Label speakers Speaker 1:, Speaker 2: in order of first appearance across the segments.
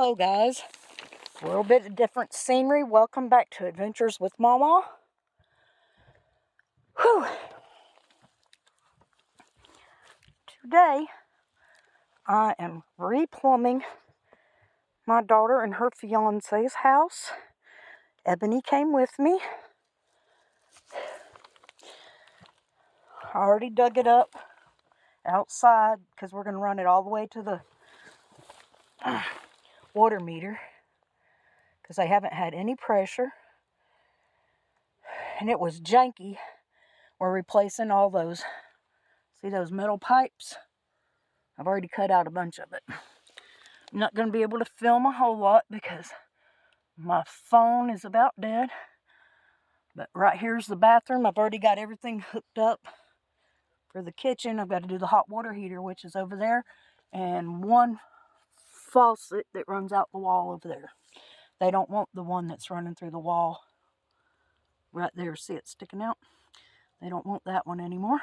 Speaker 1: Hello guys, a little bit of different scenery. Welcome back to Adventures with Mama. Whew. Today I am replumbing my daughter and her fiance's house. Ebony came with me. I already dug it up outside because we're going to run it all the way to the water meter because I haven't had any pressure. And it was janky. We're replacing all those, see those metal pipes? I've already cut out a bunch of it. I'm not going to be able to film a whole lot because my phone is about dead. But right here's the bathroom. I've already got everything hooked up for the kitchen. I've got to do the hot water heater, which is over there, and one faucet that runs out the wall over there. They don't want the one that's running through the wall right there. See it sticking out? They don't want that one anymore.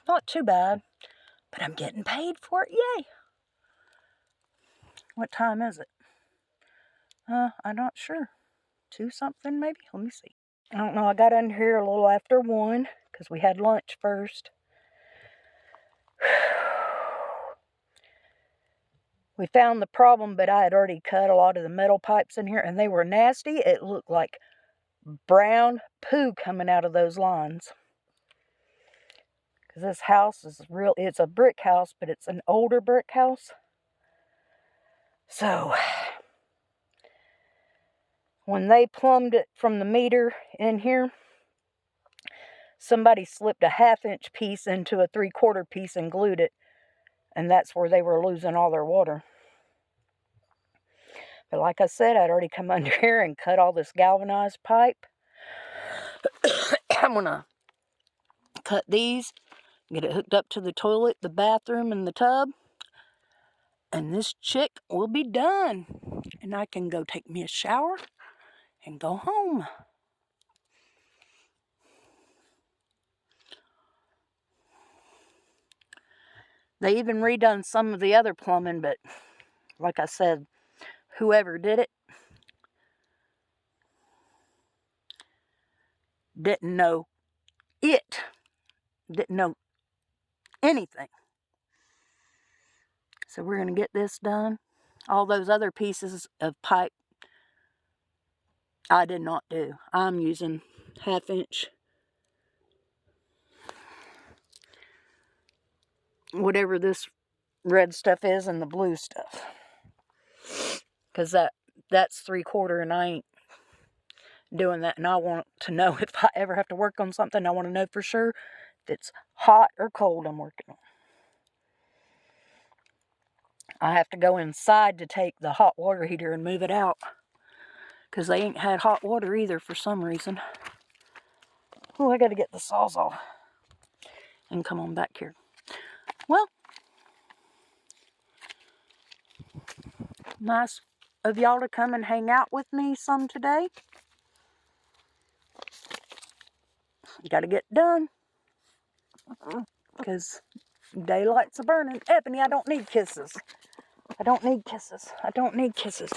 Speaker 1: Not too bad, but I'm getting paid for it. Yay! What time is it? I'm not sure. 2 something maybe? Let me see. I don't know. I got under here a little after 1 because we had lunch first. We found the problem, but I had already cut a lot of the metal pipes in here and they were nasty. It looked like brown poo coming out of those lines. Because this house is real, it's a brick house, but it's an older brick house. So, when they plumbed it from the meter in here, somebody slipped a 1/2-inch piece into a 3/4 piece and glued it. And that's where they were losing all their water. But like I said, I'd already come under here and cut all this galvanized pipe. I'm going to cut these, get it hooked up to the toilet, the bathroom, and the tub. And this chick will be done. And I can go take me a shower and go home. They even redone some of the other plumbing, but like I said, whoever did it didn't know anything. So we're going to get this done. All those other pieces of pipe I did not do. I'm using 1/2-inch, whatever this red stuff is and the blue stuff. Because that's 3/4 and I ain't doing that. And I want to know if I ever have to work on something, I want to know for sure if it's hot or cold I'm working on. I have to go inside to take the hot water heater and move it out. Because they ain't had hot water either for some reason. Oh, I got to get the Sawzall and come on back here. Well, nice of y'all to come and hang out with me some today. Got to get done. Because daylight's a-burning. Ebony, I don't need kisses. I don't need kisses. I don't need kisses.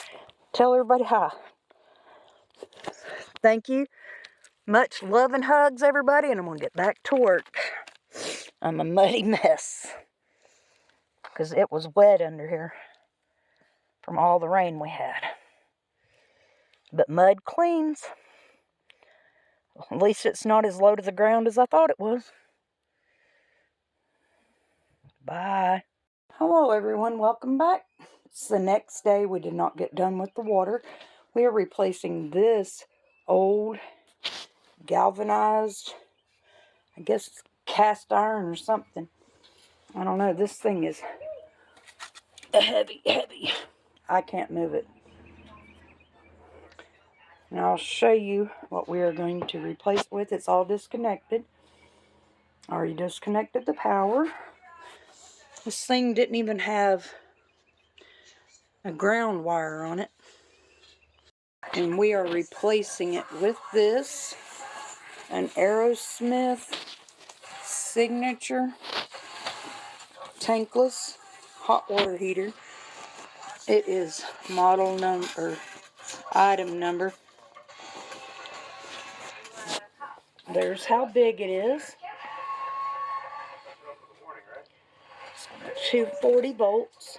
Speaker 1: Tell everybody hi. Thank you. Much love and hugs, everybody, and I'm going to get back to work. I'm a muddy mess. Because it was wet under here from all the rain we had. But mud cleans. At least it's not as low to the ground as I thought it was. Bye. Hello everyone, welcome back. It's the next day. We did not get done with the water. We are replacing this old galvanized, I guess it's cast iron or something. I don't know, this thing is heavy. I can't move it. And I'll show you what we are going to replace it with. It's all disconnected. I already disconnected the power. This thing didn't even have a ground wire on it. And we are replacing it with this, an Aerosmith signature tankless hot water heater. It is model number, item number. There's how big it is. 240 volts.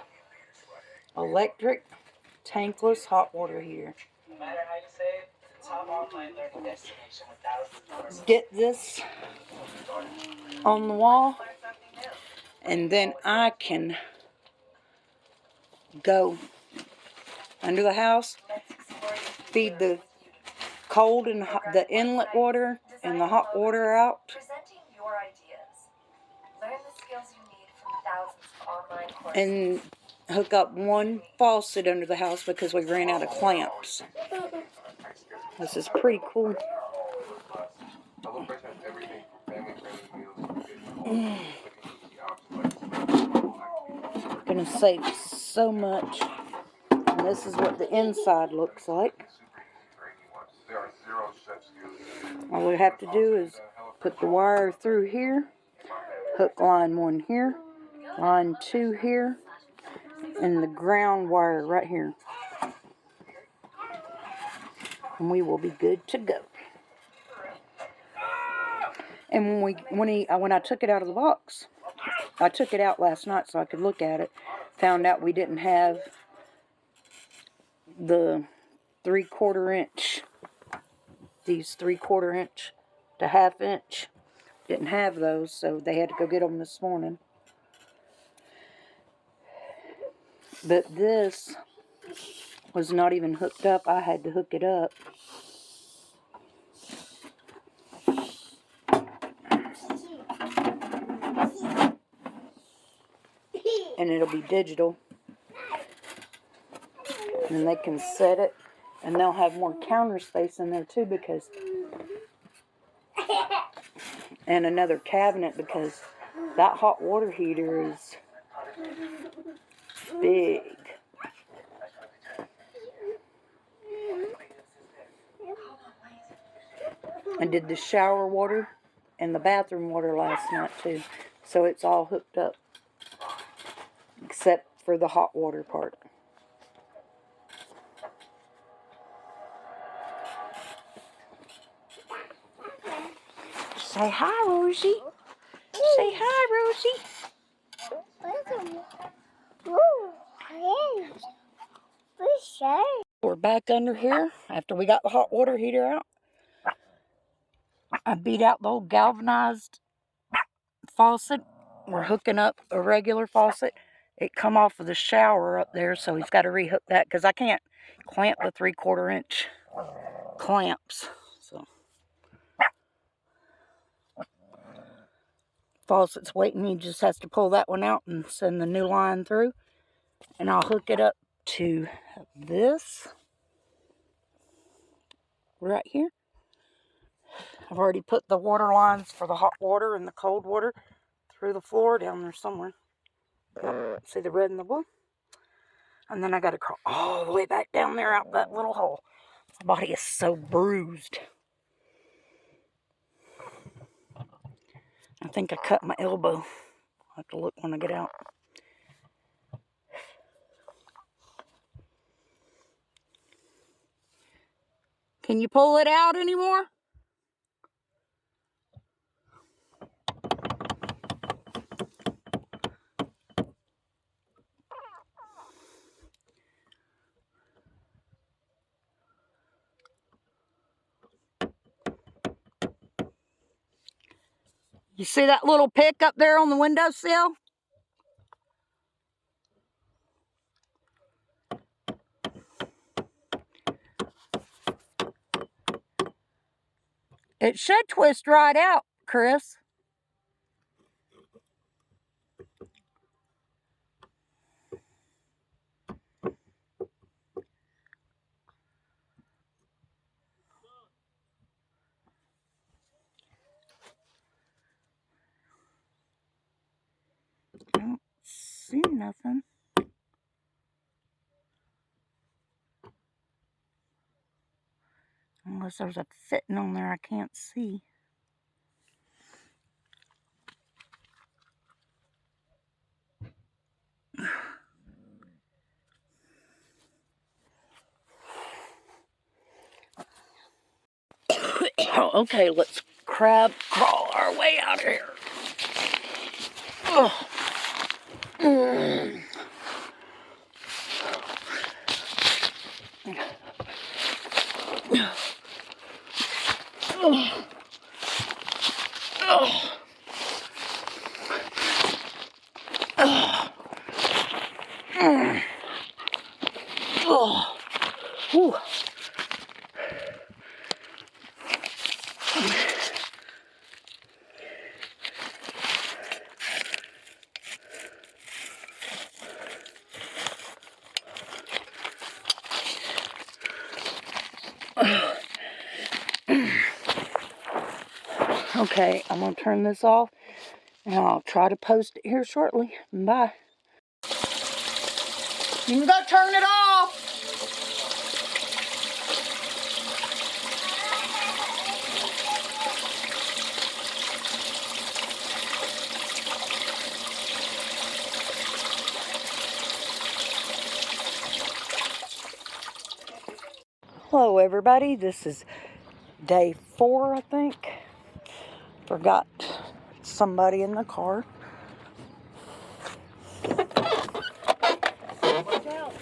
Speaker 1: Electric tankless hot water heater. Get this on the wall, and then I can go under the house, feed the cold and the inlet water and the hot water out, and hook up one faucet under the house because we ran out of clamps. This is pretty cool. Gonna save so much. And this is what the inside looks like. All we have to do is put the wire through here, hook line 1 here, line 2 here, and the ground wire right here. And we will be good to go. And when I took it out of the box, I took it out last night so I could look at it. Found out we didn't have the 3/4 inch. These 3/4 inch to 1/2 inch. Didn't have those, so they had to go get them this morning. But this was not even hooked up. I had to hook it up. And it'll be digital. And they can set it. And they'll have more counter space in there too because... And another cabinet because that hot water heater is big. I did the shower water and the bathroom water last night too. So it's all hooked up. Except for the hot water part. Say hi, Rosie. Say hi, Rosie. We're back under here after we got the hot water heater out. I beat out the old galvanized faucet. We're hooking up a regular faucet. It come off of the shower up there, so he's got to rehook that because I can't clamp the 3/4 inch clamps. So faucet's waiting. He just has to pull that one out and send the new line through. And I'll hook it up to this right here. I've already put the water lines for the hot water and the cold water through the floor down there somewhere. See the red and the blue? And then I got to crawl all the way back down there out that little hole. My body is so bruised. I think I cut my elbow. I'll have to look when I get out. Can you pull it out anymore? You see that little pick up there on the windowsill? It should twist right out, Chris. I don't see nothing. Unless there's a fitting on there I can't see. Okay, let's crab crawl our way out of here. Oh. Whew. Okay, I'm going to turn this off, and I'll try to post it here shortly. Bye. You can go turn it off. Hello, everybody. This is day 4, I think. Forgot somebody in the car.
Speaker 2: Watch out.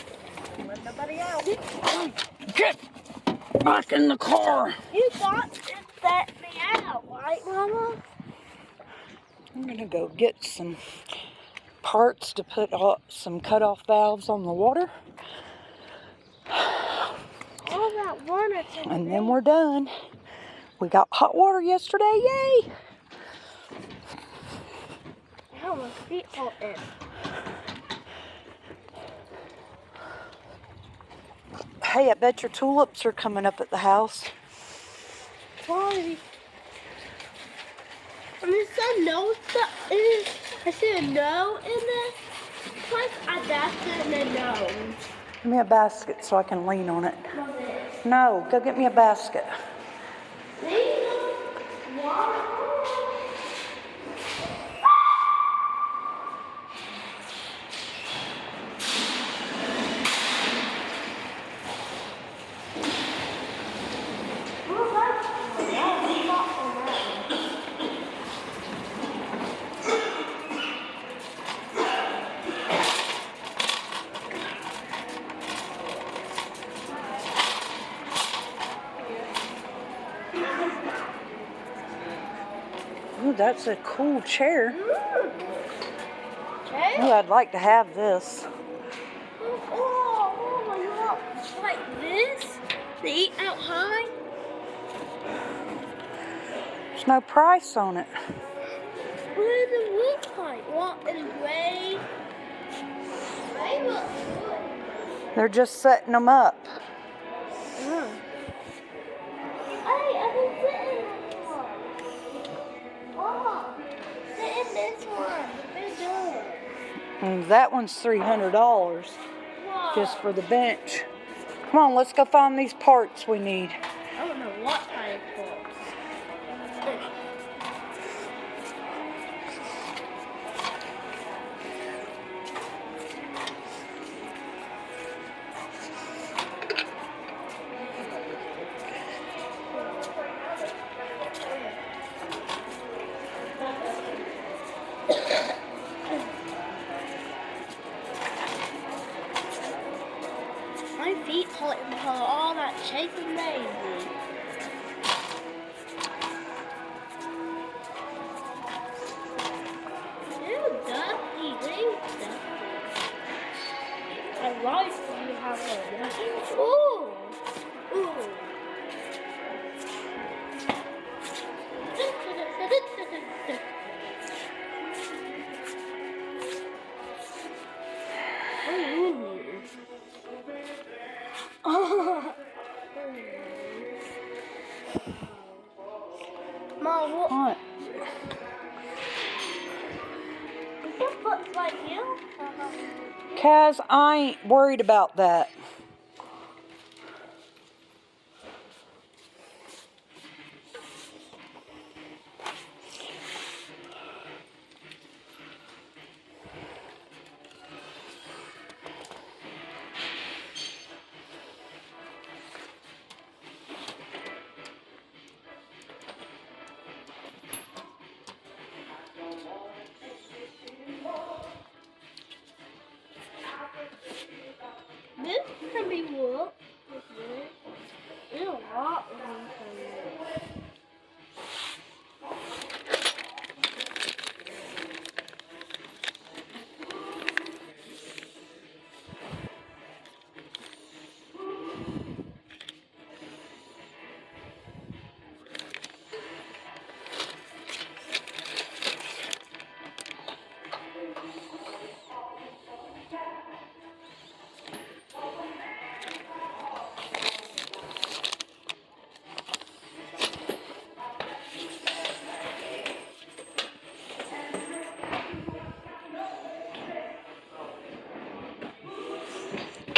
Speaker 2: Let nobody out.
Speaker 1: Get back in the car.
Speaker 2: You got to let me out, right, Mama?
Speaker 1: I'm going to go get some parts to put some cutoff valves on the water.
Speaker 2: All that water to
Speaker 1: And then we're done. We got hot water yesterday. Yay!
Speaker 2: How my feet hurt it.
Speaker 1: Hey, I bet your tulips are coming up at the house.
Speaker 2: Why? I mean, I said no in this place. I dashed it and then no.
Speaker 1: Give me a basket so I can lean on it.
Speaker 2: Mom,
Speaker 1: No, go get me a basket. Ooh, that's a cool chair.
Speaker 2: Okay.
Speaker 1: Ooh, I'd like to have this.
Speaker 2: Oh, Mama, you want like this? To eat out high?
Speaker 1: There's no price on it.
Speaker 2: What does it look like? What in gray? They look good.
Speaker 1: They're just setting them up.
Speaker 2: Hey, I can sit in this one. Mama, sit in this one. They're good.
Speaker 1: And that one's $300
Speaker 2: Wow.
Speaker 1: just for the bench. Come on, let's go find these parts we need.
Speaker 2: I don't know what kind of clothes. My feet hurting from all that shaking lately. Ew, dusty, really dusty. I like when you have a ooh, ooh. Mom, what? Your foot's like you?
Speaker 1: Kaz, I ain't worried about that.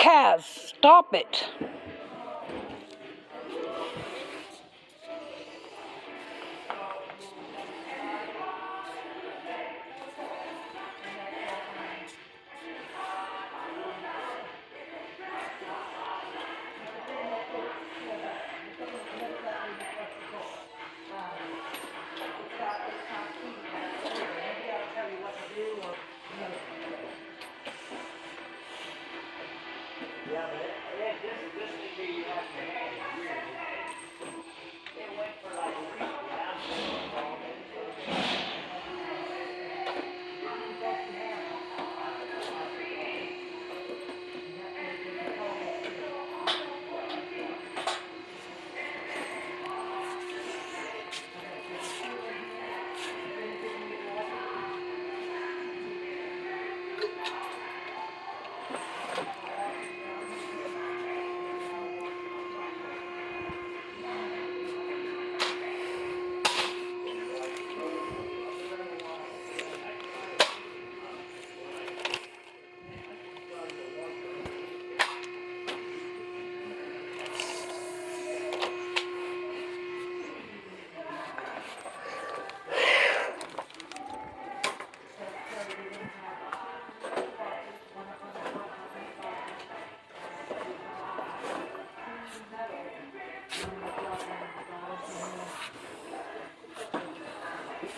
Speaker 1: Kaz, stop it.
Speaker 3: Yeah, but this would be like the hand, really. It went for like a week.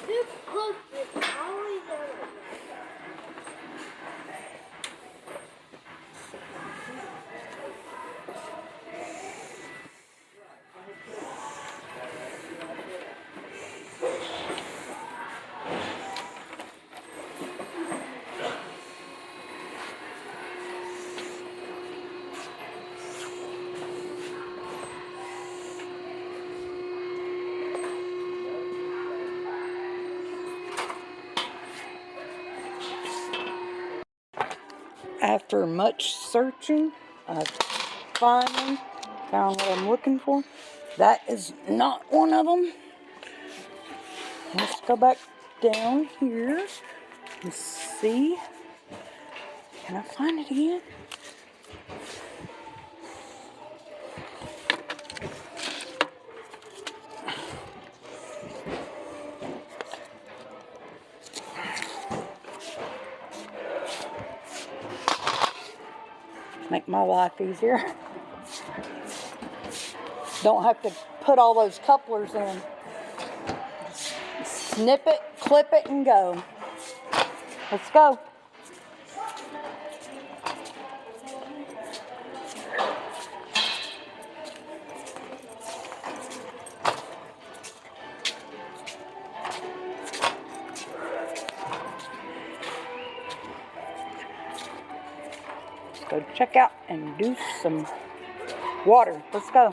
Speaker 2: This close is always on.
Speaker 1: After much searching, I finally found what I'm looking for. That is not one of them. Let's go back down here and see. Can I find it again? Make my life easier. Don't have to put all those couplers in. Just snip it, clip it, and go. Let's go. Go check out and do some water. Let's go.